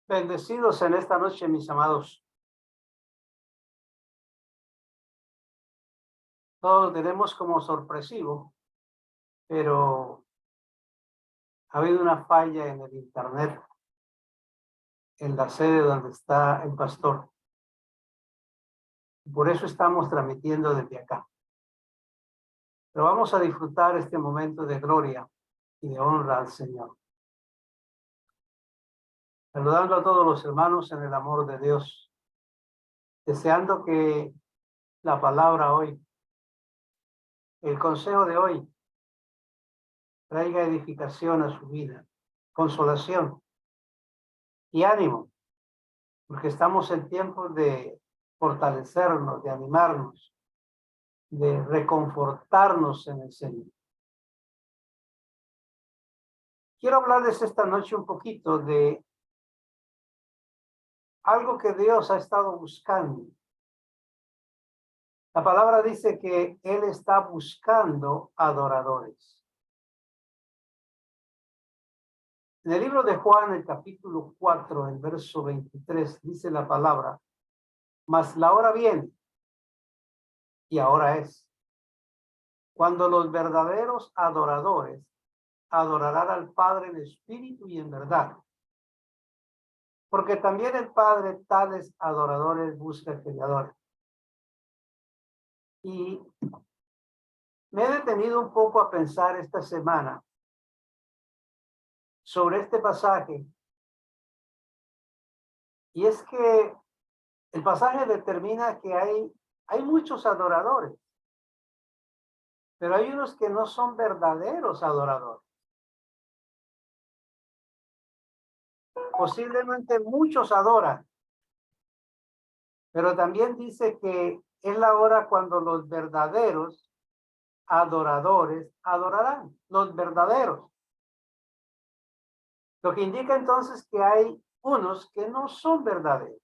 Bendecidos en esta noche, mis amados. Todo lo tenemos como sorpresivo, pero ha habido una falla en el internet, en la sede donde está el pastor. Por eso estamos transmitiendo desde acá. Pero vamos a disfrutar este momento de gloria y de honra al Señor. Saludando a todos los hermanos en el amor de Dios, deseando que la palabra hoy, el consejo de hoy, traiga edificación a su vida, consolación y ánimo, porque estamos en tiempos de fortalecernos, de animarnos, de reconfortarnos en el Señor. Quiero hablarles esta noche un poquito de algo que Dios ha estado buscando. La palabra dice que Él está buscando adoradores. En el libro de Juan, el capítulo 4, el verso 23, dice la palabra: mas la hora viene, y ahora es, cuando los verdaderos adoradores adorarán al Padre en espíritu y en verdad. Porque también el Padre tales adoradores busca que le adoren. Y me he detenido un poco a pensar esta semana sobre este pasaje. Y es que el pasaje determina que hay muchos adoradores, pero hay unos que no son verdaderos adoradores. Posiblemente muchos adoran, pero también dice que es la hora cuando los verdaderos adoradores adorarán, los verdaderos. Lo que indica entonces que hay unos que no son verdaderos.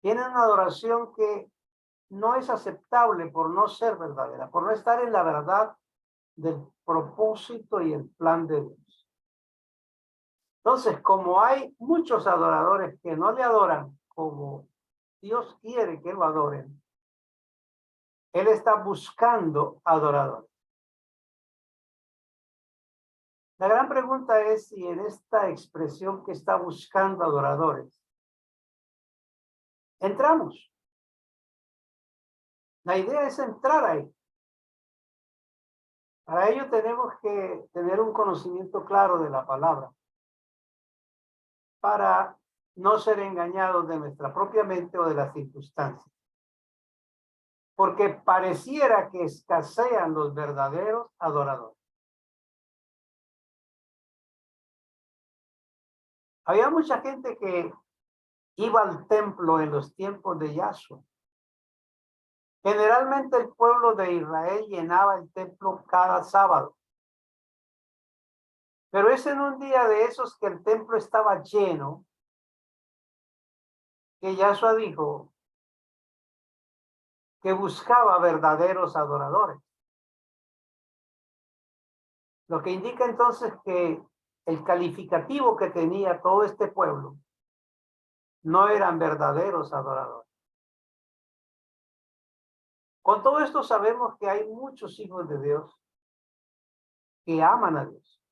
Tienen una adoración que no es aceptable por no ser verdadera, por no estar en la verdad del propósito y el plan de Dios. Entonces, como hay muchos adoradores que no le adoran como Dios quiere que lo adoren, Él está buscando adoradores. La gran pregunta es si en esta expresión que está buscando adoradores, entramos. La idea es entrar ahí. Para ello tenemos que tener un conocimiento claro de la palabra, para no ser engañados de nuestra propia mente o de las circunstancias. Porque pareciera que escasean los verdaderos adoradores. Había mucha gente que iba al templo en los tiempos de Yahshua. Generalmente el pueblo de Israel llenaba el templo cada sábado. Pero es en un día de esos que el templo estaba lleno, que Yahshua dijo que buscaba verdaderos adoradores. Lo que indica entonces que el calificativo que tenía todo este pueblo no eran verdaderos adoradores. Con todo esto sabemos que hay muchos hijos de Dios que aman a Dios.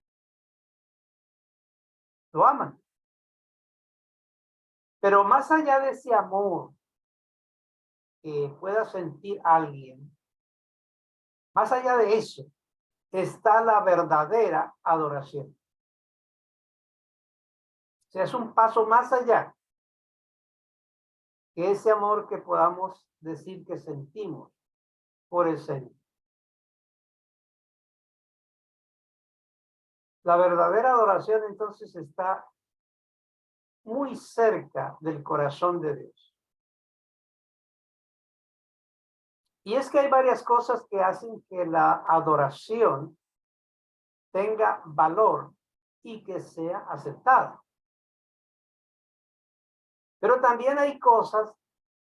Lo aman. Pero más allá de ese amor que pueda sentir alguien, más allá de eso, está la verdadera adoración. O sea, es un paso más allá que ese amor que podamos decir que sentimos por el Señor. La verdadera adoración entonces está muy cerca del corazón de Dios. Y es que hay varias cosas que hacen que la adoración tenga valor y que sea aceptada. Pero también hay cosas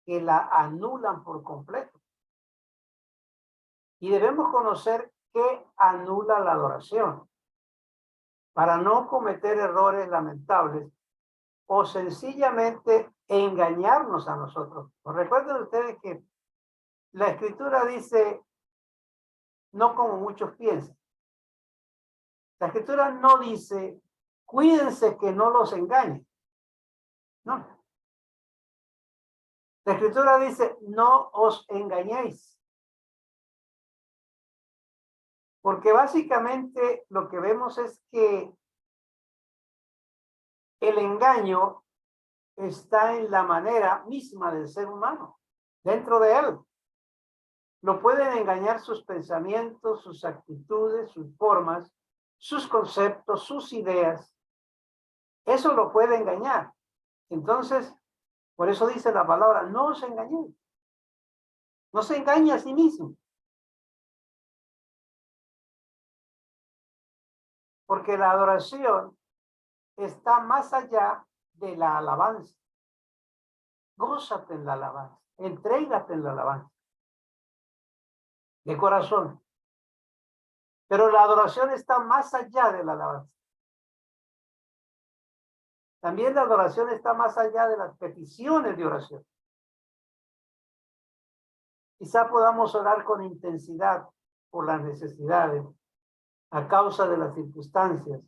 que la anulan por completo. Y debemos conocer qué anula la adoración. para no cometer errores lamentables o sencillamente engañarnos a nosotros. Recuerden ustedes que la Escritura dice, no como muchos piensan. La Escritura no dice, cuídense que no los engañen. No. La Escritura dice, no os engañéis. Porque básicamente lo que vemos es que el engaño está en la manera misma del ser humano, dentro de él. Lo pueden engañar sus pensamientos, sus actitudes, sus formas, sus conceptos, sus ideas. Eso lo puede engañar. Entonces, por eso dice la palabra, no os engañéis. No se engañe a sí mismo. Porque la adoración está más allá de la alabanza. Gózate en la alabanza. Entrégate en la alabanza. De corazón. Pero la adoración está más allá de la alabanza. También la adoración está más allá de las peticiones de oración. Quizá podamos orar con intensidad por las necesidades a causa de las circunstancias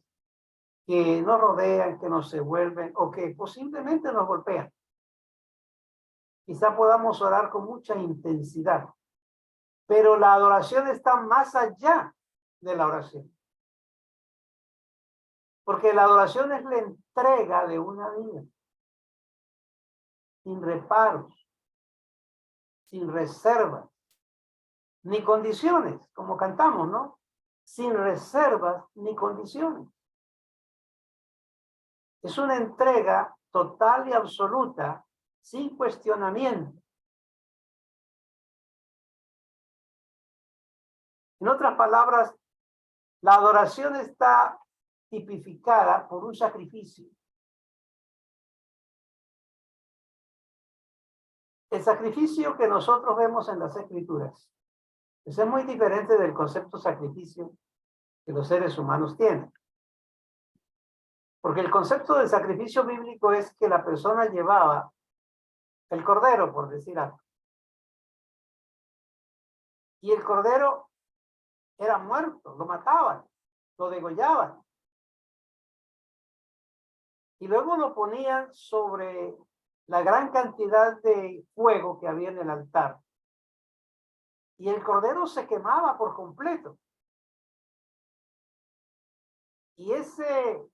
que nos rodean, que nos envuelven o que posiblemente nos golpean. Quizá podamos orar con mucha intensidad, pero la adoración está más allá de la oración. Porque la adoración es la entrega de una vida, sin reparos, sin reservas, ni condiciones, como cantamos, ¿no? Sin reservas ni condiciones. Es una entrega total y absoluta, sin cuestionamiento. En otras palabras, la adoración está tipificada por un sacrificio. El sacrificio que nosotros vemos en las Escrituras es muy diferente del concepto sacrificio que los seres humanos tienen. Porque el concepto del sacrificio bíblico es que la persona llevaba el cordero, por decir algo. Y el cordero era muerto, lo mataban, lo degollaban. Y luego lo ponían sobre la gran cantidad de fuego que había en el altar. Y el cordero se quemaba por completo. Y ese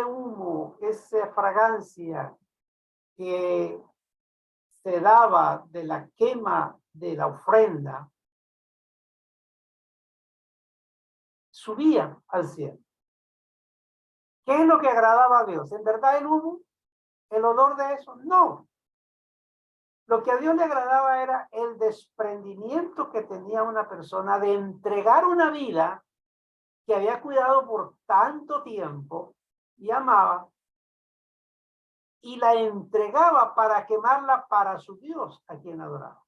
humo, esa fragancia que se daba de la quema de la ofrenda, subía al cielo. ¿Qué es lo que agradaba a Dios? ¿En verdad el humo? ¿El olor de eso? No. Lo que a Dios le agradaba era el desprendimiento que tenía una persona de entregar una vida que había cuidado por tanto tiempo y amaba, y la entregaba para quemarla para su Dios, a quien adoraba.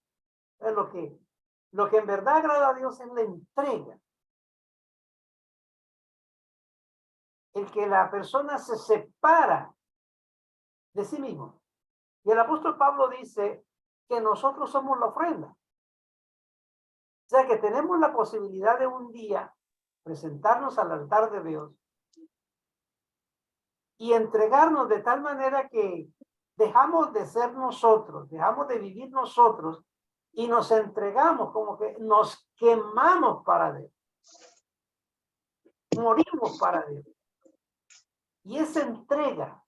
Es lo que en verdad agrada a Dios es la entrega. El que la persona se separa de sí mismo. Y el apóstol Pablo dice que nosotros somos la ofrenda. O sea que tenemos la posibilidad de un día presentarnos al altar de Dios y entregarnos de tal manera que dejamos de ser nosotros, dejamos de vivir nosotros y nos entregamos, como que nos quemamos para Dios. Morimos para Dios. Y esa entrega,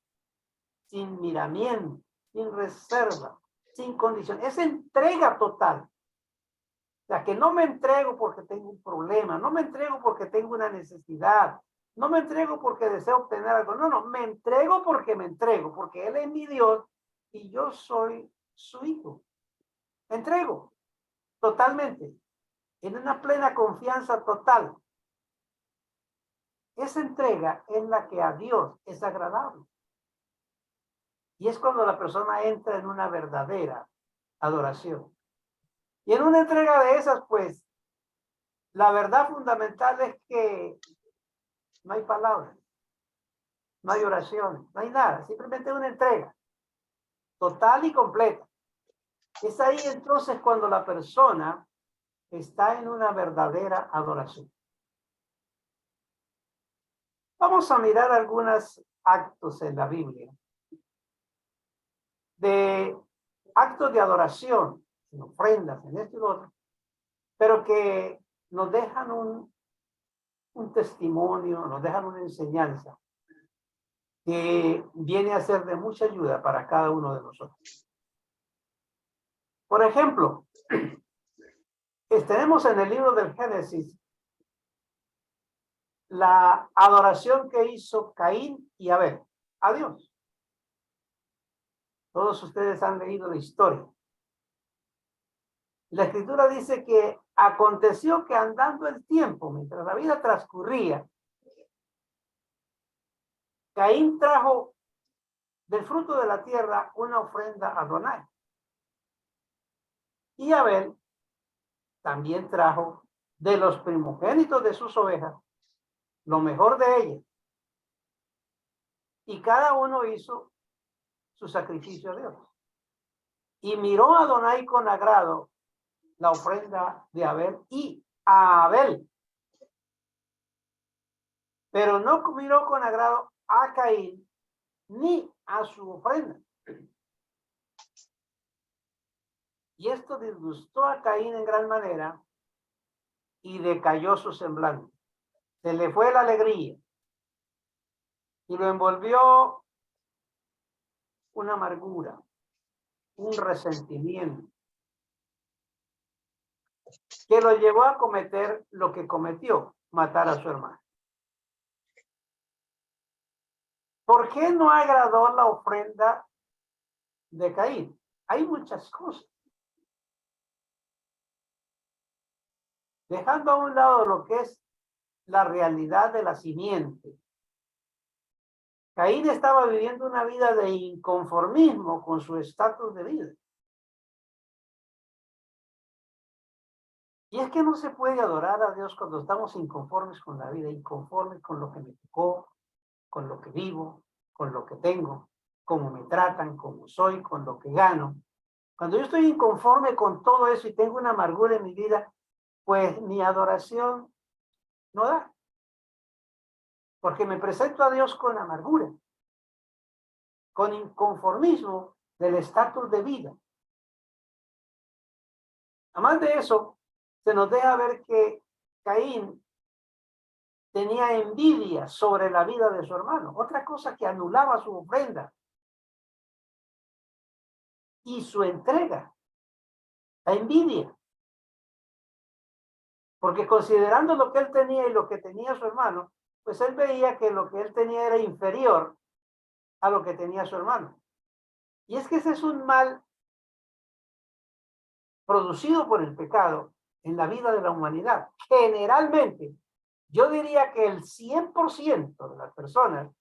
sin miramiento, sin reserva, sin condición, esa entrega total. O sea, que no me entrego porque tengo un problema, no me entrego porque tengo una necesidad, no me entrego porque deseo obtener algo, no, me entrego porque Él es mi Dios y yo soy su hijo. Me entrego totalmente, en una plena confianza total. Esa entrega es la que a Dios es agradable. Y es cuando la persona entra en una verdadera adoración. Y en una entrega de esas, pues, la verdad fundamental es que no hay palabras, no hay oraciones, no hay nada, simplemente una entrega total y completa. Es ahí entonces cuando la persona está en una verdadera adoración. Vamos a mirar algunos actos en la Biblia de actos de adoración, en ofrendas, en esto y lo otro, pero que nos dejan un testimonio, nos dejan una enseñanza que viene a ser de mucha ayuda para cada uno de nosotros. Por ejemplo, tenemos en el libro del Génesis la adoración que hizo Caín y Abel a Dios. Todos ustedes han leído la historia. La escritura dice que aconteció que andando el tiempo, mientras la vida transcurría, Caín trajo del fruto de la tierra una ofrenda a Adonai. Y Abel también trajo de los primogénitos de sus ovejas, lo mejor de ellas. Y cada uno hizo su sacrificio a Dios. Y miró a Adonai con agrado la ofrenda de Abel y a Abel. Pero no miró con agrado a Caín ni a su ofrenda. Y esto disgustó a Caín en gran manera y decayó su semblante. Se le fue la alegría y lo envolvió una amargura, un resentimiento, que lo llevó a cometer lo que cometió, matar a su hermano. ¿Por qué no agradó la ofrenda de Caín? Hay muchas cosas. Dejando a un lado lo que es la realidad de la simiente. Caín estaba viviendo una vida de inconformismo con su estatus de vida. Y es que no se puede adorar a Dios cuando estamos inconformes con la vida, inconformes con lo que me tocó, con lo que vivo, con lo que tengo, cómo me tratan, cómo soy, con lo que gano. Cuando yo estoy inconforme con todo eso y tengo una amargura en mi vida, pues mi adoración no da. Porque me presento a Dios con amargura, con inconformismo del estatus de vida. Además de eso, se nos deja ver que Caín tenía envidia sobre la vida de su hermano. Otra cosa que anulaba su ofrenda y su entrega. La envidia. Porque considerando lo que él tenía y lo que tenía su hermano, pues él veía que lo que él tenía era inferior a lo que tenía su hermano. Y es que ese es un mal producido por el pecado en la vida de la humanidad. Generalmente, yo diría que el 100% de las personas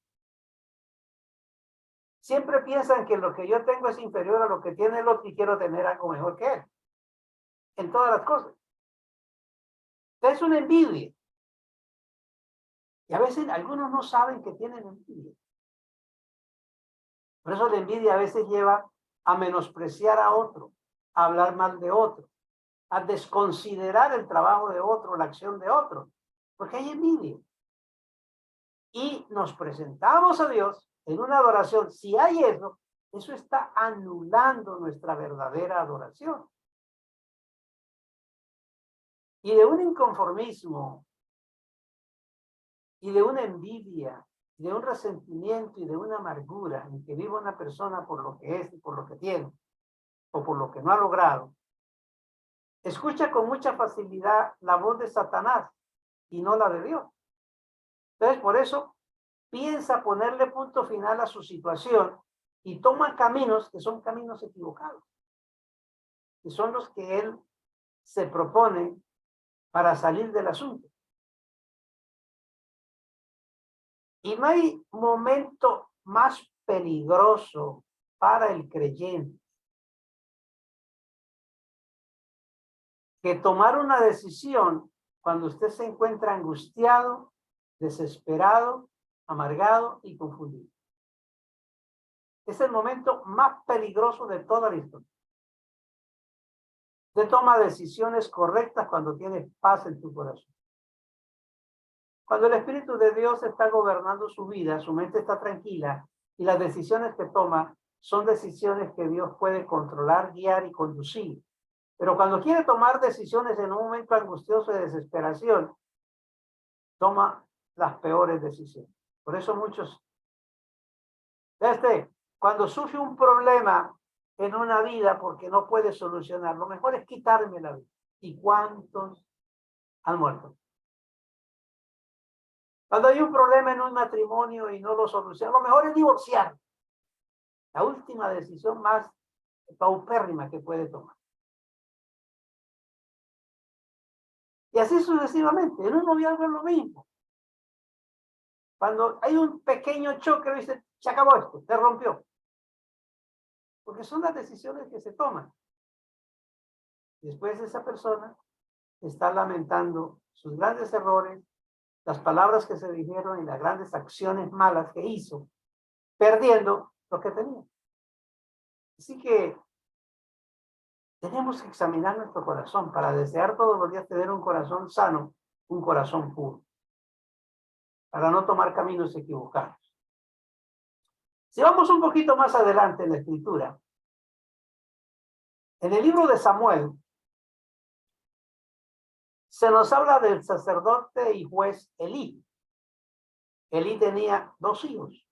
siempre piensan que lo que yo tengo es inferior a lo que tiene el otro y quiero tener algo mejor que él. En todas las cosas. Es una envidia. Y a veces algunos no saben que tienen envidia. Por eso la envidia a veces lleva a menospreciar a otro, a hablar mal de otro, a desconsiderar el trabajo de otro, la acción de otro, porque hay envidia. Y nos presentamos a Dios en una adoración. Si hay eso, eso está anulando nuestra verdadera adoración. Y de un inconformismo, y de una envidia, de un resentimiento y de una amargura en que vive una persona por lo que es y por lo que tiene, o por lo que no ha logrado, escucha con mucha facilidad la voz de Satanás y no la de Dios. Entonces, por eso, piensa ponerle punto final a su situación y toma caminos que son caminos equivocados, que son los que él se propone para salir del asunto. Y no hay momento más peligroso para el creyente que tomar una decisión cuando usted se encuentra angustiado, desesperado, amargado y confundido. Es el momento más peligroso de toda la historia. Usted toma decisiones correctas cuando tienes paz en tu corazón. Cuando el Espíritu de Dios está gobernando su vida, su mente está tranquila y las decisiones que toma son decisiones que Dios puede controlar, guiar y conducir. Pero cuando quiere tomar decisiones en un momento angustioso de desesperación, toma las peores decisiones. Por eso muchos, cuando surge un problema en una vida porque no puede solucionar, lo mejor es quitarme la vida. ¿Y cuántos han muerto? Cuando hay un problema en un matrimonio y no lo soluciona, lo mejor es divorciar. La última decisión más paupérrima que puede tomar. Y así sucesivamente. En un noviazgo es lo mismo. Cuando hay un pequeño choque, dice, se acabó esto, se rompió. Porque son las decisiones que se toman. Después esa persona está lamentando sus grandes errores, las palabras que se dijeron y las grandes acciones malas que hizo, perdiendo lo que tenía. Así que tenemos que examinar nuestro corazón para desear todos los días tener un corazón sano, un corazón puro, para no tomar caminos equivocados. Si vamos un poquito más adelante en la escritura, en el libro de Samuel, se nos habla del sacerdote y juez Elí. Elí tenía 2 hijos.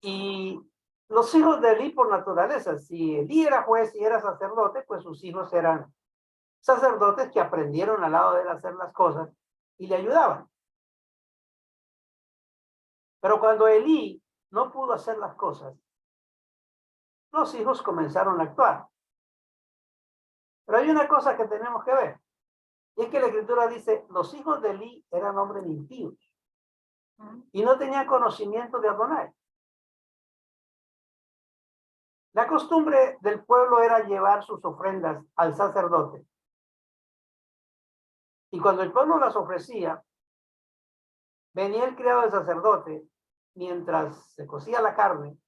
Y los hijos de Elí por naturaleza, si Elí era juez y era sacerdote, pues sus hijos eran sacerdotes que aprendieron al lado de él a hacer las cosas y le ayudaban. Pero cuando Elí no pudo hacer las cosas, los hijos comenzaron a actuar. Pero hay una cosa que tenemos que ver, y es que la escritura dice, los hijos de Elí eran hombres impíos y no tenían conocimiento de Adonai. La costumbre del pueblo era llevar sus ofrendas al sacerdote. Y cuando el pueblo las ofrecía, venía el criado del sacerdote, mientras se cocía la carne,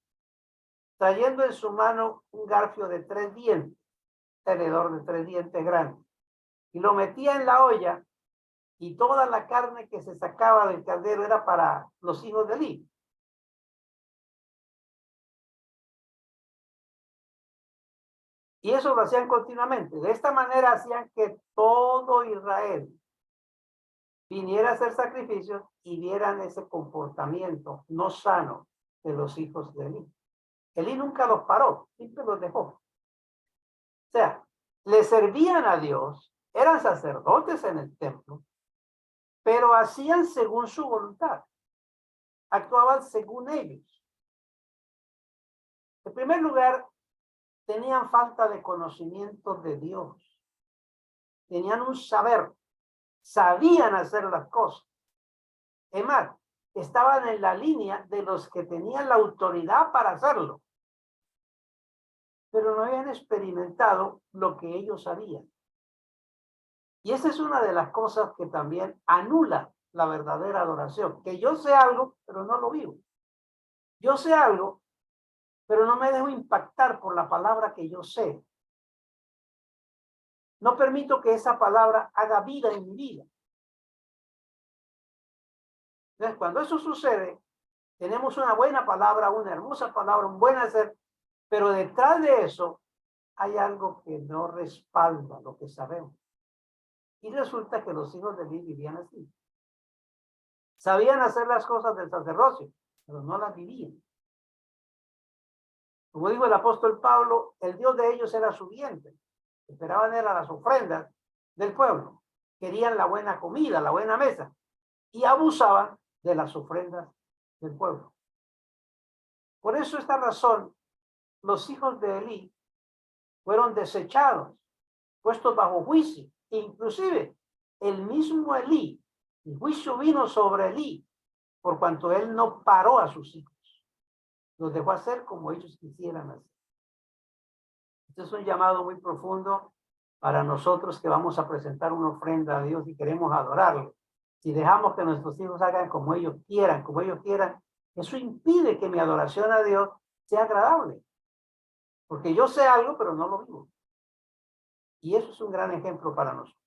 trayendo en su mano un garfio de 3 dientes, tenedor de 3 dientes grandes, y lo metía en la olla, y toda la carne que se sacaba del caldero era para los hijos de Elí. Y eso lo hacían continuamente. De esta manera hacían que todo Israel viniera a hacer sacrificios y vieran ese comportamiento no sano de los hijos de Elí. Elí nunca los paró, siempre los dejó. O sea, le servían a Dios, eran sacerdotes en el templo, pero hacían según su voluntad. Actuaban según ellos. En primer lugar, tenían falta de conocimiento de Dios. Tenían un saber. Sabían hacer las cosas. Es más, estaban en la línea de los que tenían la autoridad para hacerlo. Pero no habían experimentado lo que ellos sabían. Y esa es una de las cosas que también anula la verdadera adoración. Que yo sé algo, pero no lo vivo. Yo sé algo, pero no me dejo impactar por la palabra que yo sé. No permito que esa palabra haga vida en mi vida. Entonces, cuando eso sucede, tenemos una buena palabra, una hermosa palabra, un buen hacer, pero detrás de eso hay algo que no respalda lo que sabemos. Y resulta que los hijos de Elí vivían así. Sabían hacer las cosas del sacerdocio, pero no las vivían. Como dijo el apóstol Pablo, el Dios de ellos era su vientre. Esperaban era las ofrendas del pueblo. Querían la buena comida, la buena mesa. Y abusaban de las ofrendas del pueblo. Por eso esta razón, los hijos de Elí fueron desechados, puestos bajo juicio. Inclusive, el mismo Elí, el juicio vino sobre Elí, por cuanto él no paró a sus hijos. Los dejó hacer como ellos quisieran hacer. Este es un llamado muy profundo para nosotros que vamos a presentar una ofrenda a Dios y queremos adorarlo. Si dejamos que nuestros hijos hagan como ellos quieran, eso impide que mi adoración a Dios sea agradable. Porque yo sé algo, pero no lo vivo. Y eso es un gran ejemplo para nosotros.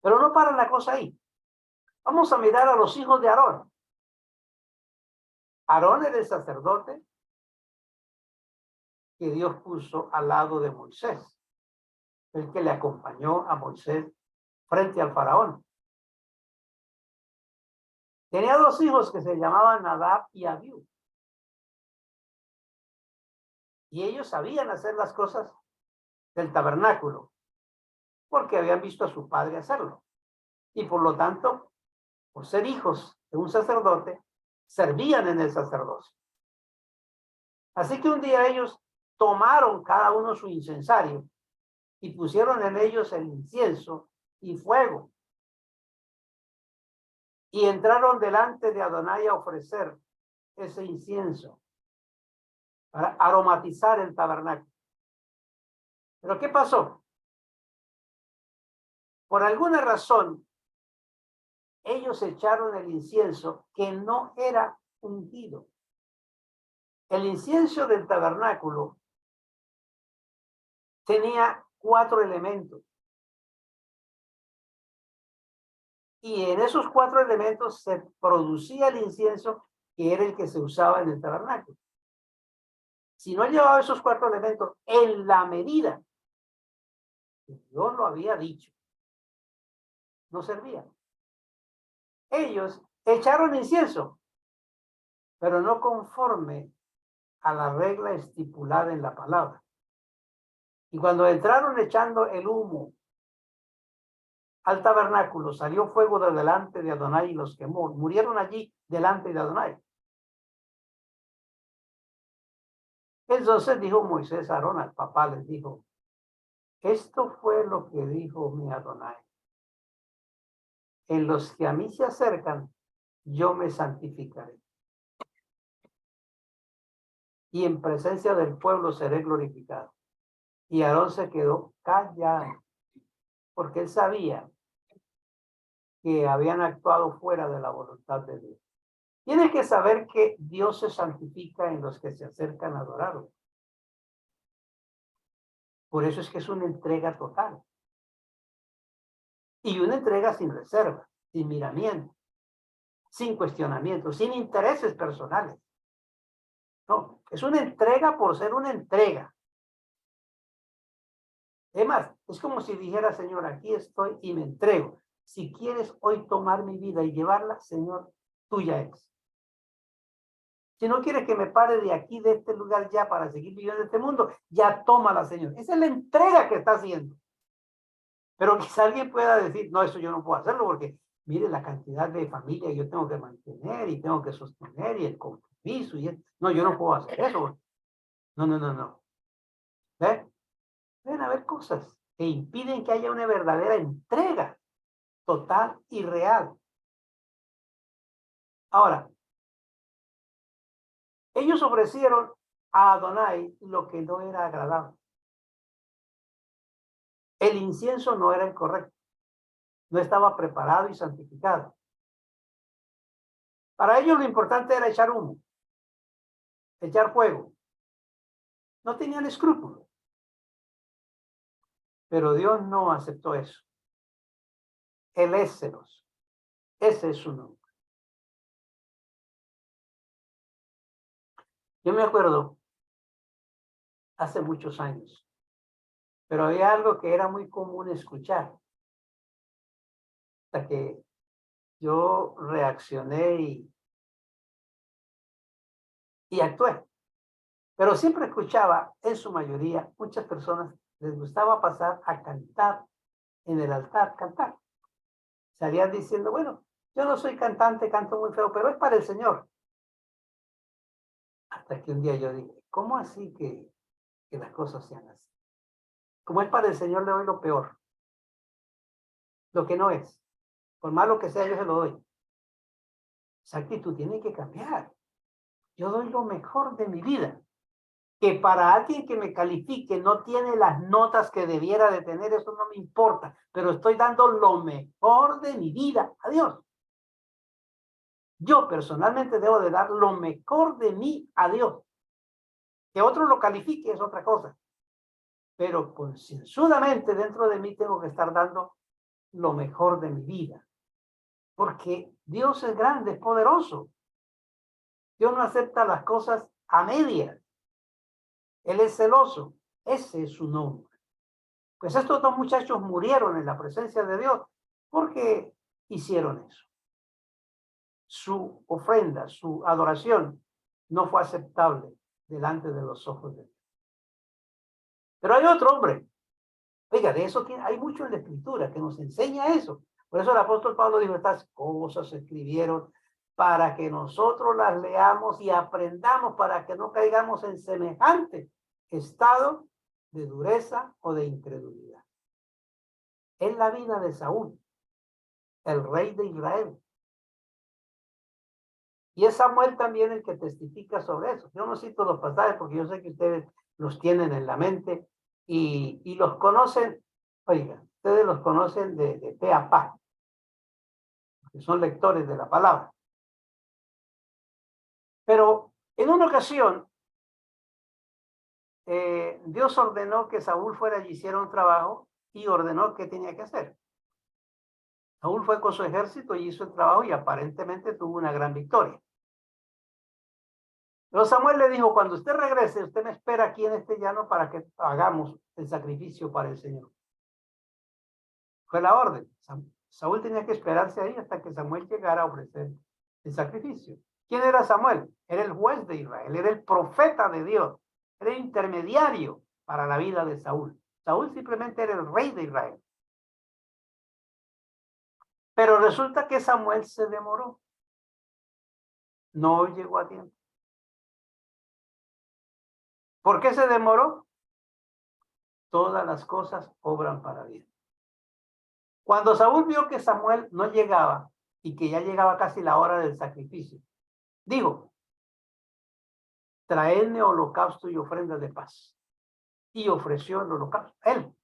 Pero no para la cosa ahí. Vamos a mirar a los hijos de Aarón. Aarón era el sacerdote que Dios puso al lado de Moisés, el que le acompañó a Moisés frente al faraón. Tenía dos hijos que se llamaban Nadab y Abiú. Y ellos sabían hacer las cosas del tabernáculo, porque habían visto a su padre hacerlo. Y por lo tanto, por ser hijos de un sacerdote, servían en el sacerdocio. Así que un día ellos tomaron cada uno su incensario y pusieron en ellos el incienso y fuego. Y entraron delante de Adonai a ofrecer ese incienso para aromatizar el tabernáculo. ¿Pero qué pasó? Por alguna razón, ellos echaron el incienso que no era ungido. El incienso del tabernáculo tenía 4 elementos. Y en esos 4 elementos se producía el incienso que era el que se usaba en el tabernáculo. Si no llevaba esos 4 elementos en la medida que Dios lo había dicho, no servía. Ellos echaron incienso, pero no conforme a la regla estipulada en la palabra. Y cuando entraron echando el humo al tabernáculo, salió fuego de delante de Adonai y los quemó. Murieron allí delante de Adonai. Entonces dijo Moisés a Aarón, al papá, les dijo, esto fue lo que dijo mi Adonai. En los que a mí se acercan, yo me santificaré. Y en presencia del pueblo seré glorificado. Y Aarón se quedó callado, porque él sabía que habían actuado fuera de la voluntad de Dios. Tienes que saber que Dios se santifica en los que se acercan a adorarlo. Por eso es que es una entrega total. Y una entrega sin reserva, sin miramiento, sin cuestionamiento, sin intereses personales. No, es una entrega por ser una entrega. Además, es como si dijera, Señor, aquí estoy y me entrego. Si quieres hoy tomar mi vida y llevarla, Señor, tuya es. Si no quieres que me pare de aquí, de este lugar ya para seguir viviendo en este mundo, ya tómala, Señor. Esa es la entrega que está haciendo. Pero quizá alguien pueda decir, no, eso yo no puedo hacerlo porque mire la cantidad de familia que yo tengo que mantener y tengo que sostener y el compromiso. No, yo no puedo hacer eso. No. ¿Ven? Deben haber cosas que impiden que haya una verdadera entrega total y real. Ahora, ellos ofrecieron a Adonai lo que no era agradable. El incienso no era el correcto. No estaba preparado y santificado. Para ellos lo importante era echar humo, echar fuego. No tenían escrúpulos. Pero Dios no aceptó eso. Él es celoso. Ese es su nombre. Yo me acuerdo hace muchos años, pero había algo que era muy común escuchar. Hasta que yo reaccioné y actué. Pero siempre escuchaba, en su mayoría, muchas personas les gustaba pasar a cantar en el altar, cantar. Salían diciendo, bueno, yo no soy cantante, canto muy feo, pero es para el Señor. Hasta que un día yo dije, ¿cómo así que las cosas sean así? Como es para el Señor, le doy lo peor, lo que no es. Por malo que sea, yo se lo doy. Esa actitud tiene que cambiar. Yo doy lo mejor de mi vida. que para alguien que me califique no tiene las notas que debiera de tener, eso no me importa, pero estoy dando lo mejor de mi vida a Dios. Yo personalmente debo de dar lo mejor de mí a Dios. Que otro lo califique es otra cosa. Pero concienzudamente dentro de mí tengo que estar dando lo mejor de mi vida. Porque Dios es grande, es poderoso. Dios no acepta las cosas a medias. Él es celoso. Ese es su nombre. Pues estos dos muchachos murieron en la presencia de Dios porque hicieron eso. Su ofrenda, su adoración no fue aceptable delante de los ojos de Dios. Pero hay otro hombre. Oiga, de eso hay mucho en la Escritura que nos enseña eso. Por eso el apóstol Pablo dijo, estas cosas se escribieron para que nosotros las leamos y aprendamos para que no caigamos en semejante estado de dureza o de incredulidad. En la vida de Saúl, el rey de Israel. Y es Samuel también el que testifica sobre eso. Yo no cito los pasajes porque yo sé que ustedes los tienen en la mente y los conocen, oiga, ustedes los conocen de pe a pa, que son lectores de la palabra. Pero en una ocasión, Dios ordenó que Saúl fuera y hiciera un trabajo y ordenó qué tenía que hacer. Saúl fue con su ejército y hizo el trabajo y aparentemente tuvo una gran victoria. Pero Samuel le dijo, cuando usted regrese, usted me espera aquí en este llano para que hagamos el sacrificio para el Señor. Fue la orden. Saúl tenía que esperarse ahí hasta que Samuel llegara a ofrecer el sacrificio. ¿Quién era Samuel? Era el juez de Israel, era el profeta de Dios, era el intermediario para la vida de Saúl. Saúl simplemente era el rey de Israel. Pero resulta que Samuel se demoró. No llegó a tiempo. ¿Por qué se demoró? Todas las cosas obran para bien. Cuando Saúl vio que Samuel no llegaba y que ya llegaba casi la hora del sacrificio, dijo, traedme holocausto y ofrenda de paz. Y ofreció el holocausto, él.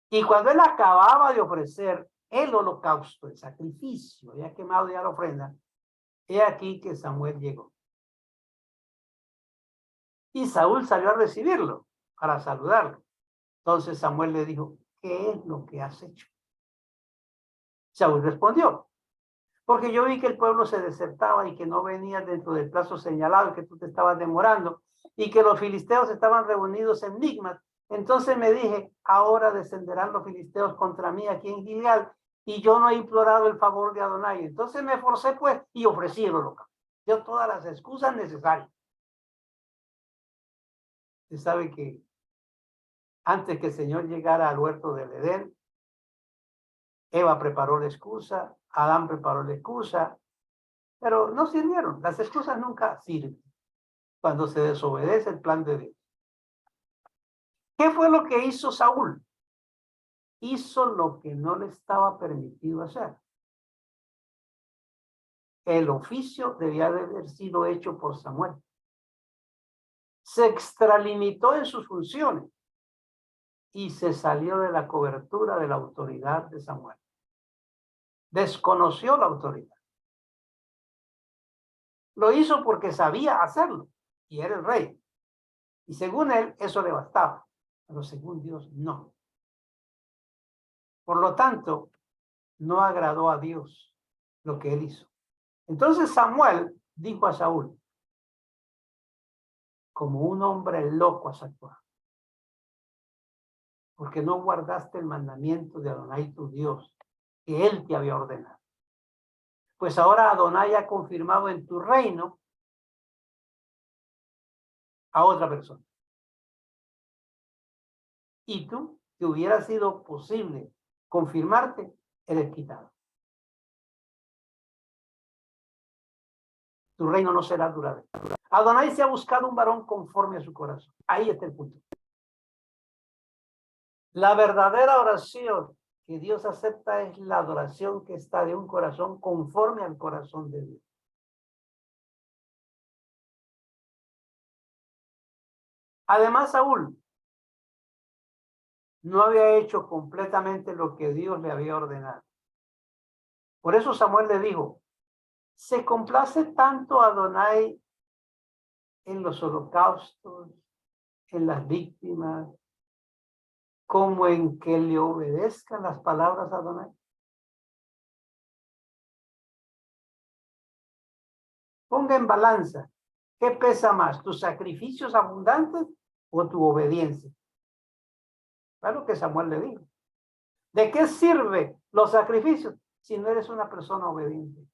Y cuando él acababa de ofrecer el holocausto, el sacrificio, había quemado ya la ofrenda, he aquí que Samuel llegó. Y Saúl salió a recibirlo para saludarlo. Entonces Samuel le dijo, ¿qué es lo que has hecho? Saúl respondió, porque yo vi que el pueblo se desertaba y que no venía dentro del plazo señalado, que tú te estabas demorando y que los filisteos estaban reunidos en Migmas. Entonces me dije, ahora descenderán los filisteos contra mí aquí en Gilgal y yo no he implorado el favor de Adonai. Entonces me forcé pues y ofrecí el holocausto. Dio todas las excusas necesarias. Usted sabe que antes que el Señor llegara al huerto del Edén, Eva preparó la excusa, Adán preparó la excusa, pero no sirvieron. Las excusas nunca sirven cuando se desobedece el plan de Dios. ¿Qué fue lo que hizo Saúl? Hizo lo que no le estaba permitido hacer. El oficio debía de haber sido hecho por Samuel. Se extralimitó en sus funciones y se salió de la cobertura de la autoridad de Samuel. Desconoció la autoridad. Lo hizo porque sabía hacerlo y era el rey. Y según él, eso le bastaba. Pero según Dios, no. Por lo tanto, no agradó a Dios lo que él hizo. Entonces Samuel dijo a Saúl, como un hombre loco has actuado, porque no guardaste el mandamiento de Adonai tu Dios, que él te había ordenado. Pues ahora Adonai ha confirmado en tu reino a otra persona. Y tú, que hubiera sido posible confirmarte, eres quitado. Tu reino no será duradero. Adonai se ha buscado un varón conforme a su corazón. Ahí está el punto. La verdadera oración que Dios acepta es la adoración que está de un corazón conforme al corazón de Dios. Además, Saúl no había hecho completamente lo que Dios le había ordenado. Por eso Samuel le dijo, ¿se complace tanto Adonai en los holocaustos, en las víctimas, como en que le obedezcan las palabras a Adonai? Ponga en balanza, ¿qué pesa más, tus sacrificios abundantes o tu obediencia? Claro que Samuel le dijo, ¿de qué sirve los sacrificios si no eres una persona obediente?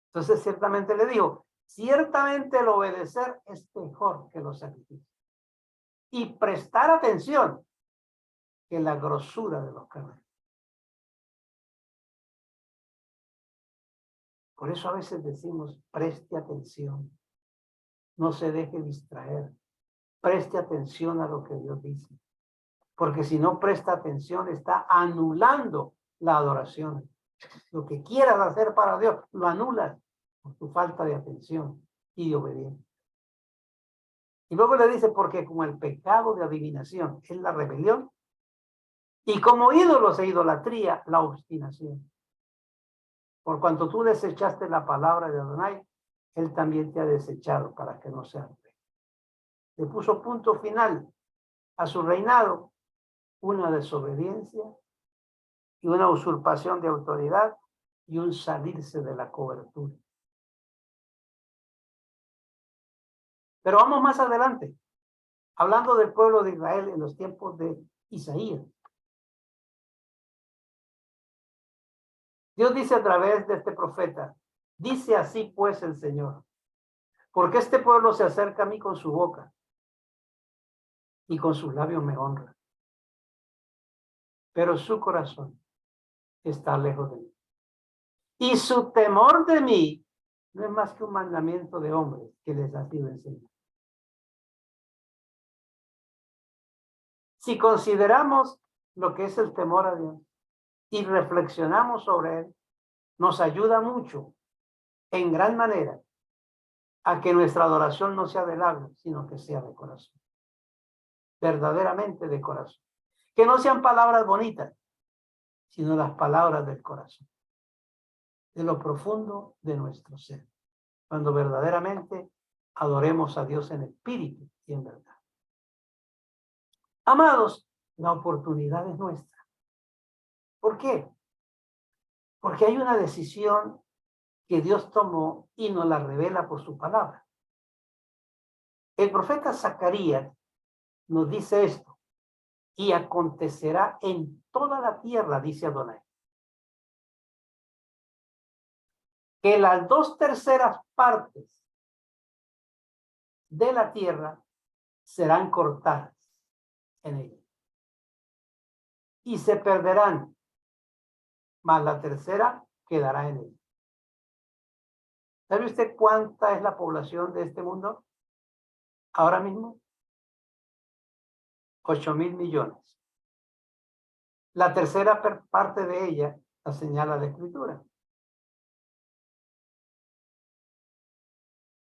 Entonces ciertamente le dijo, ciertamente el obedecer es mejor que los sacrificios. Y prestar atención que la grosura de los carneros. Por eso a veces decimos, preste atención, no se deje distraer, preste atención a lo que Dios dice. Porque si no presta atención, está anulando la adoración. Lo que quieras hacer para Dios, lo anulas por tu falta de atención y de obediencia. Y luego le dice, porque como el pecado de adivinación es la rebelión, y como ídolos e idolatría, la obstinación. Por cuanto tú desechaste la palabra de Adonai, él también te ha desechado para que no seas rey. Le puso punto final a su reinado, una desobediencia y una usurpación de autoridad y un salirse de la cobertura. Pero vamos más adelante, hablando del pueblo de Israel en los tiempos de Isaías. Dios dice a través de este profeta, dice así pues el Señor, porque este pueblo se acerca a mí con su boca y con sus labios me honra, pero su corazón está lejos de mí. Y su temor de mí no es más que un mandamiento de hombres que les ha sido enseñado. Si consideramos lo que es el temor a Dios y reflexionamos sobre él, nos ayuda mucho, en gran manera, a que nuestra adoración no sea de labios, sino que sea de corazón. Verdaderamente de corazón. Que no sean palabras bonitas, sino las palabras del corazón. De lo profundo de nuestro ser. Cuando verdaderamente adoremos a Dios en espíritu y en verdad. Amados, la oportunidad es nuestra. ¿Por qué? Porque hay una decisión que Dios tomó y nos la revela por su palabra. El profeta Zacarías nos dice esto, y acontecerá en toda la tierra, dice Adonai, que las 2/3 partes de la tierra serán cortadas en ella y se perderán, mas la tercera quedará en ella. ¿Sabe usted cuánta es la población de este mundo ahora mismo? 8,000 millones. La tercera parte de ella la señala la Escritura.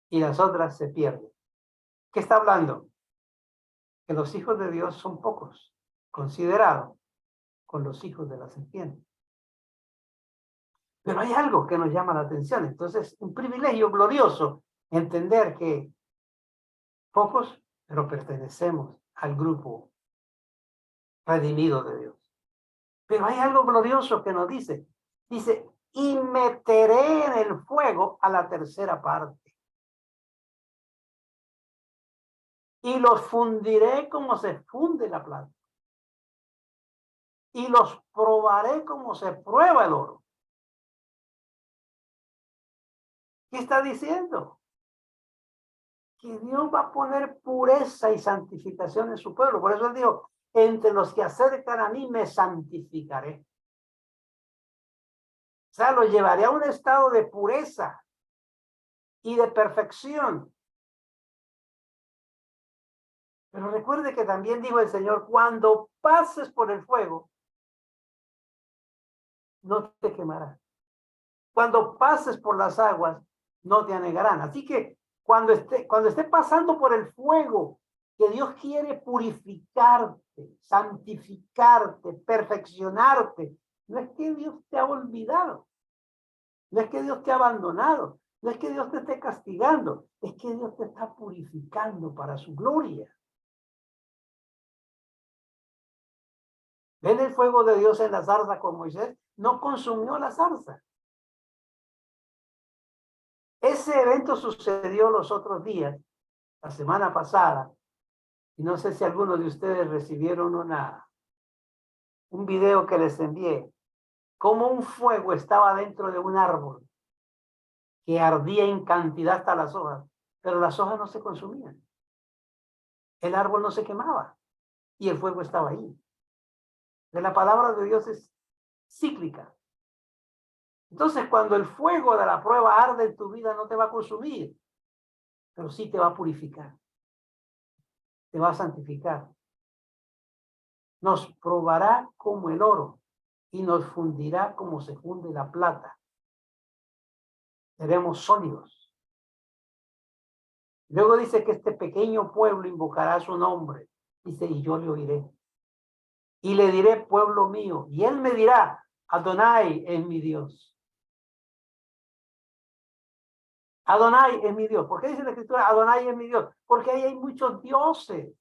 Y las otras se pierden. ¿Qué está hablando? Que los hijos de Dios son pocos, considerados con los hijos de la serpiente. Pero hay algo que nos llama la atención. Entonces, un privilegio glorioso entender que pocos, pero pertenecemos al grupo redimido de Dios. Pero hay algo glorioso que nos dice. Dice, y meteré en el fuego a la tercera parte. Y los fundiré como se funde la plata. Y los probaré como se prueba el oro. ¿Qué está diciendo? Que Dios va a poner pureza y santificación en su pueblo. Por eso él dijo, entre los que acercan a mí me santificaré. O sea, lo llevaré a un estado de pureza y de perfección. Pero recuerde que también dijo el Señor, cuando pases por el fuego, no te quemará. Cuando pases por las aguas, no te anegarán. Así que cuando esté pasando por el fuego, que Dios quiere purificarte, santificarte, perfeccionarte, no es que Dios te ha olvidado, no es que Dios te ha abandonado, no es que Dios te esté castigando, es que Dios te está purificando para su gloria. ¿Ven el fuego de Dios en la zarza con Moisés? No consumió la zarza. Ese evento sucedió los otros días, la semana pasada, y no sé si algunos de ustedes recibieron un video que les envié, como un fuego estaba dentro de un árbol que ardía en cantidad hasta las hojas, pero las hojas no se consumían. El árbol no se quemaba y el fuego estaba ahí. De la palabra de Dios es cíclica. Entonces, cuando el fuego de la prueba arde en tu vida, no te va a consumir, pero sí te va a purificar, te va a santificar. Nos probará como el oro y nos fundirá como se funde la plata. Seremos sólidos. Luego dice que este pequeño pueblo invocará su nombre. Dice, y yo le oiré. Y le diré, pueblo mío. Y él me dirá, Adonai es mi Dios. Adonai es mi Dios. ¿Por qué dice la Escritura, Adonai es mi Dios? Porque ahí hay muchos dioses.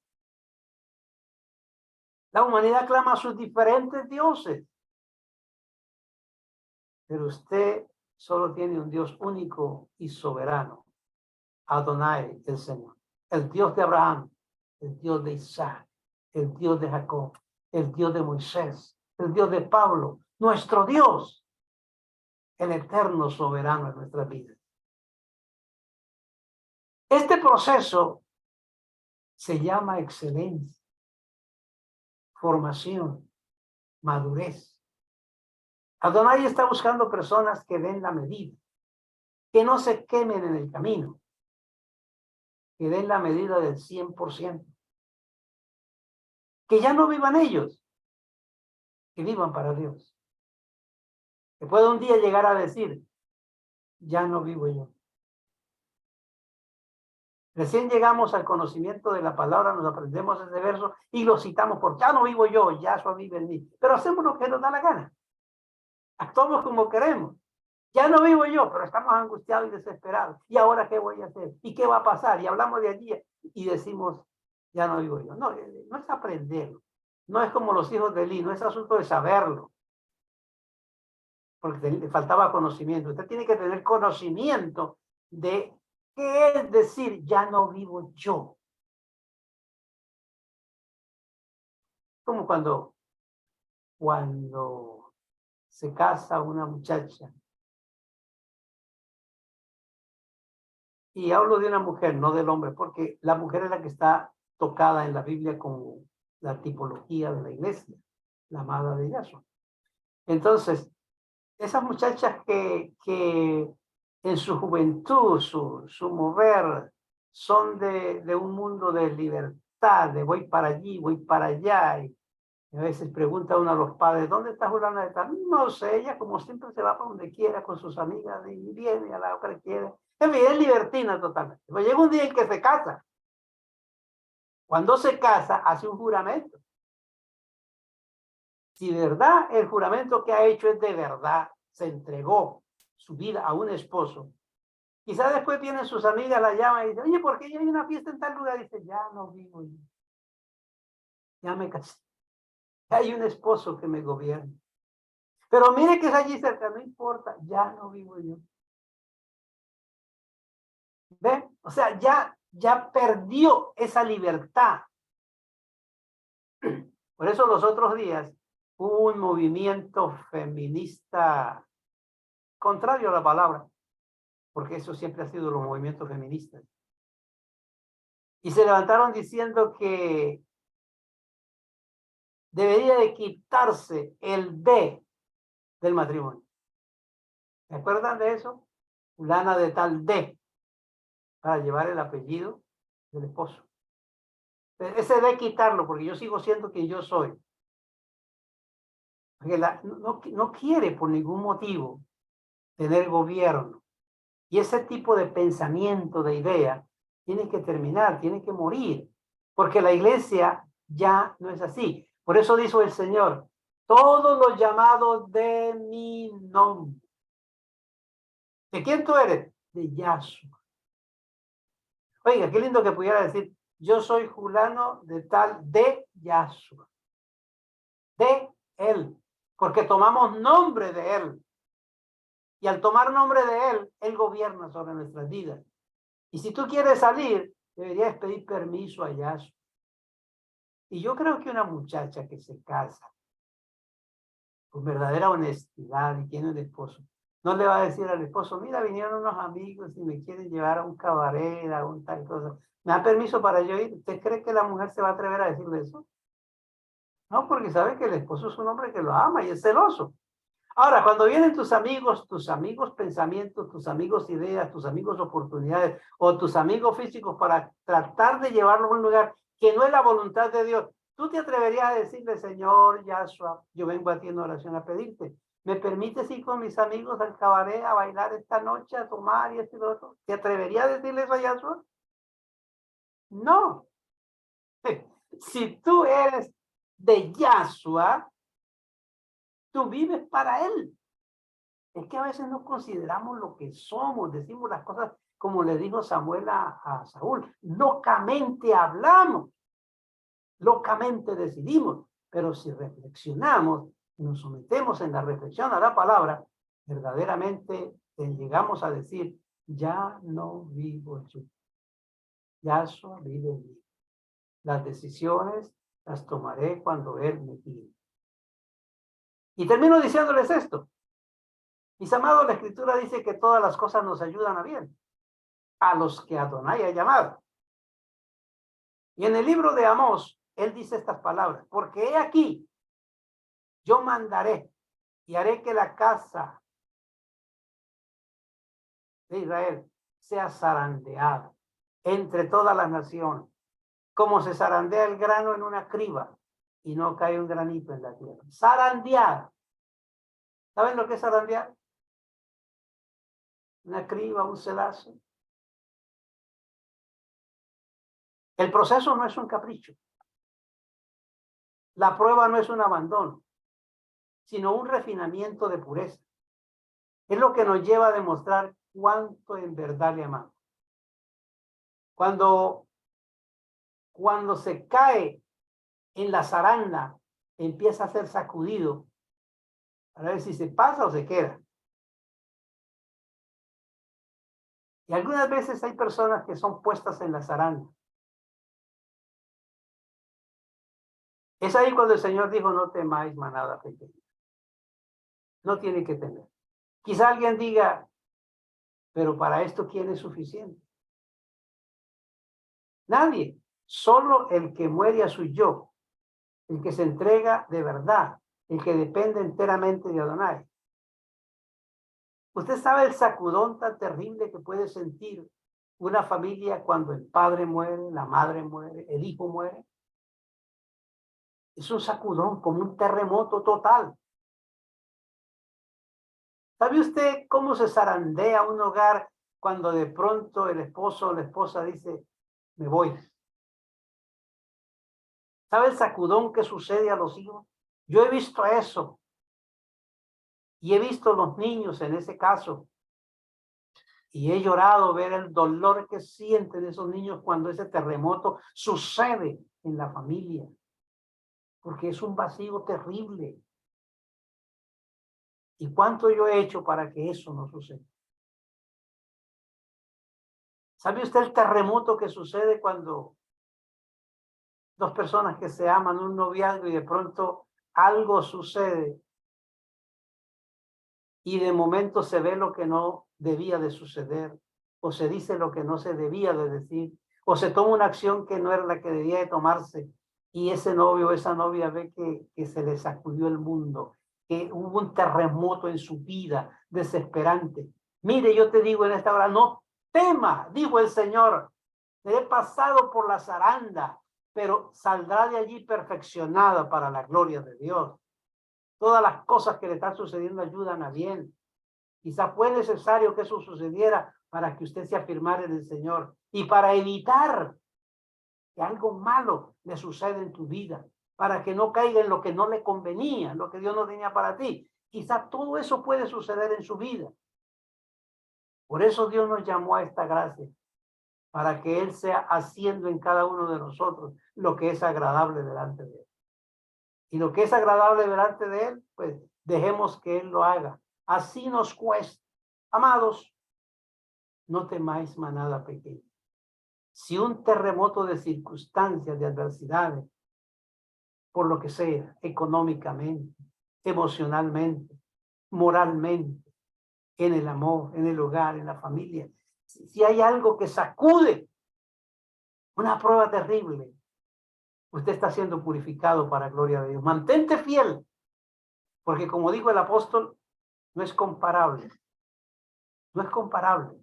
La humanidad clama a sus diferentes dioses. Pero usted solo tiene un Dios único y soberano. Adonai, el Señor. El Dios de Abraham, el Dios de Isaac, el Dios de Jacob, el Dios de Moisés, el Dios de Pablo, nuestro Dios, el eterno soberano de nuestra vida. Este proceso se llama excelencia, formación, madurez. Adonai está buscando personas que den la medida, que no se quemen en el camino, que den la medida del 100%, que ya no vivan ellos, que vivan para Dios. Que pueda un día llegar a decir, ya no vivo yo. Recién llegamos al conocimiento de la palabra, nos aprendemos ese verso y lo citamos por ya no vivo yo, Yahshua vive en mí. Pero hacemos lo que nos da la gana. Actuamos como queremos. Ya no vivo yo, pero estamos angustiados y desesperados. ¿Y ahora qué voy a hacer? ¿Y qué va a pasar? Y hablamos de allí y decimos, ya no vivo yo. No, no es aprenderlo. No es como los hijos de Eli, no es asunto de saberlo. Porque le faltaba conocimiento. Usted tiene que tener conocimiento de qué es decir, ya no vivo yo. Como cuando se casa una muchacha. Y hablo de una mujer, no del hombre, porque la mujer es la que está tocada en la Biblia como la tipología de la iglesia, la amada de Yahshua. Entonces, esas muchachas que en su juventud, su mover, son de un mundo de libertad, de voy para allí, voy para allá. Y a veces pregunta uno a los padres, ¿dónde está Juliana de tal? No sé, ella como siempre se va para donde quiera con sus amigas y viene a la hora que quiere. En fin, es libertina totalmente. Pero llega un día en que se casa. Cuando se casa, hace un juramento. Si de verdad el juramento que ha hecho es de verdad, se entregó su vida a un esposo, quizás después vienen sus amigas, la llaman y dicen, oye, ¿por qué hay una fiesta en tal lugar? Y dice, ya no vivo yo. Ya me casé. Ya hay un esposo que me gobierna. Pero mire que es allí cerca, no importa, ya no vivo yo. ¿Ve? O sea, ya perdió esa libertad. Por eso los otros días hubo un movimiento feminista contrario a la palabra, porque eso siempre ha sido los movimientos feministas. Y se levantaron diciendo que debería de quitarse el D del matrimonio. ¿Se acuerdan de eso? Fulana de tal D, para llevar el apellido del esposo. Ese D quitarlo, porque yo sigo siendo quien yo soy. Porque no quiere por ningún motivo tener gobierno. Y ese tipo de pensamiento, de idea, tiene que terminar, tiene que morir, porque la iglesia ya no es así. Por eso dijo el Señor, todos los llamados de mi nombre. ¿De quién tú eres? De Yahshua. Oiga, qué lindo que pudiera decir, yo soy fulano de tal, de Yahshua. De él, porque tomamos nombre de él. Y al tomar nombre de él gobierna sobre nuestras vidas. Y si tú quieres salir, deberías pedir permiso a Yahshua. Y yo creo que una muchacha que se casa con verdadera honestidad y tiene un esposo, no le va a decir al esposo, mira, vinieron unos amigos y me quieren llevar a un cabaret, a un tal cosa. ¿Me da permiso para yo ir? ¿Usted cree que la mujer se va a atrever a decirle eso? No, porque sabe que el esposo es un hombre que lo ama y es celoso. Ahora, cuando vienen tus amigos pensamientos, tus amigos ideas, tus amigos oportunidades o tus amigos físicos para tratar de llevarlo a un lugar que no es la voluntad de Dios, tú te atreverías a decirle, Señor Yahshua, yo vengo a ti en oración a pedirte, ¿me permites ir con mis amigos al cabaret a bailar esta noche, a tomar y esto y lo otro? ¿Te atreverías a decirle eso a Yahshua? No. Si tú eres de Yahshua, tú vives para él. Es que a veces no consideramos lo que somos, decimos las cosas como le dijo Samuel a Saúl, locamente hablamos, locamente decidimos, pero si reflexionamos, nos sometemos en la reflexión a la palabra, verdaderamente llegamos a decir, ya no vivo yo, Yahshua vive en mí. Las decisiones las tomaré cuando Él me pide. Y termino diciéndoles esto. Mis amados, la Escritura dice que todas las cosas nos ayudan a bien, a los que Adonai ha llamado. Y en el libro de Amós, él dice estas palabras, porque he aquí, yo mandaré y haré que la casa de Israel sea zarandeada entre todas las naciones, como se zarandea el grano en una criba y no cae un granito en la tierra. Zarandeada. ¿Saben lo que es zarandear? Una criba, un cedazo. El proceso no es un capricho. La prueba no es un abandono, sino un refinamiento de pureza. Es lo que nos lleva a demostrar cuánto en verdad le amamos. Cuando se cae en la zaranda, empieza a ser sacudido para ver si se pasa o se queda. Y algunas veces hay personas que son puestas en la zaranda. Es ahí cuando el Señor dijo, no temáis manada pequeña. No tiene que temer. Quizá alguien diga, pero para esto, ¿quién es suficiente? Nadie. Solo el que muere a su yo, el que se entrega de verdad, el que depende enteramente de Adonai. Usted sabe el sacudón tan terrible que puede sentir una familia cuando el padre muere, la madre muere, el hijo muere. Es un sacudón, como un terremoto total. ¿Sabe usted cómo se zarandea un hogar cuando de pronto el esposo o la esposa dice, me voy? ¿Sabe el sacudón que sucede a los hijos? Yo he visto eso. Y he visto los niños en ese caso. Y he llorado ver el dolor que sienten esos niños cuando ese terremoto sucede en la familia. Porque es un vacío terrible. ¿Y cuánto yo he hecho para que eso no suceda? ¿Sabe usted el terremoto que sucede cuando dos personas que se aman, un noviazgo, y de pronto algo sucede y de momento se ve lo que no debía de suceder, o se dice lo que no se debía de decir, o se toma una acción que no era la que debía de tomarse, y ese novio o esa novia ve que se le sacudió el mundo, que hubo un terremoto en su vida desesperante? Mire, yo te digo en esta hora, no tema, dijo el Señor, he pasado por la zaranda, pero saldrá de allí perfeccionada para la gloria de Dios. Todas las cosas que le están sucediendo ayudan a bien. Quizá fue necesario que eso sucediera para que usted se afirmara en el Señor y para evitar que algo malo le suceda en tu vida, para que no caiga en lo que no le convenía, lo que Dios no tenía para ti. Quizá todo eso puede suceder en su vida. Por eso Dios nos llamó a esta gracia, para que Él sea haciendo en cada uno de nosotros lo que es agradable delante de Él. Y lo que es agradable delante de Él, pues dejemos que Él lo haga. Así nos cuesta. Amados, no temáis manada pequeña. Si un terremoto de circunstancias, de adversidades, por lo que sea, económicamente, emocionalmente, moralmente, en el amor, en el hogar, en la familia, si hay algo que sacude, una prueba terrible, usted está siendo purificado para gloria de Dios. Mantente fiel, porque como dijo el apóstol, no es comparable. No es comparable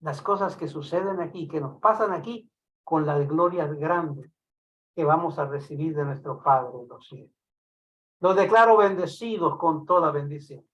las cosas que suceden aquí, que nos pasan aquí, con las glorias grandes que vamos a recibir de nuestro Padre en los cielos. Los declaro bendecidos con toda bendición.